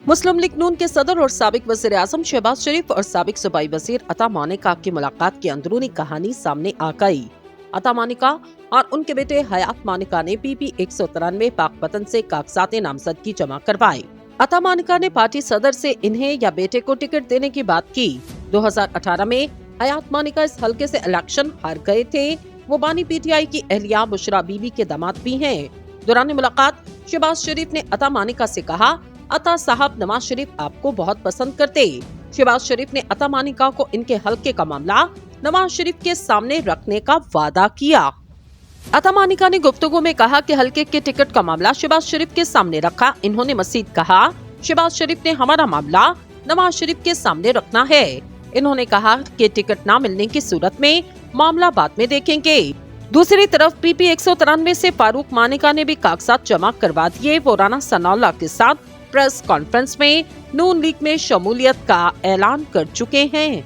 मुस्लिम league नून के सदर और साबिक वज़ीर आज़म शहबाज शरीफ और साबिक सूबाई वज़ीर अता मानिका की मुलाकात की अंदरूनी कहानी सामने आ गई। अता मानिका और उनके बेटे हयात मानिका ने PP 193 पाकपतन से कागजात नामजदगी जमा करवाए। अता मानिका ने पार्टी सदर से इन्हें या बेटे को टिकट देने की बात की। 2018 में हयात मानिका इस हलके से इलेक्शन हार गए थे। वो बानी PTI की अहलिया बुशरा बीबी के दामाद भी हैं। दौरान मुलाकात शहबाज शरीफ ने अता मानिका से कहा, अता साहब नवाज शरीफ आपको बहुत पसंद करते। शहबाज शरीफ ने अता मानिका को इनके हलके का मामला नवाज शरीफ के सामने रखने का वादा किया। अता मानिका ने गुफ्तगू में कहा कि हलके के टिकट का मामला शहबाज शरीफ के सामने रखा। इन्होंने मजीद कहा, शहबाज शरीफ ने हमारा मामला नवाज शरीफ के सामने रखना है। इन्होंने कहा कि टिकट न मिलने की सूरत में मामला बाद में देखेंगे। दूसरी तरफ PP 193 से फारूक मानिका ने भी कागजात जमा करवा दिए। वो राना सनाउल्लाह के साथ प्रेस कॉन्फ्रेंस में नून लीग में शमूलियत का ऐलान कर चुके हैं।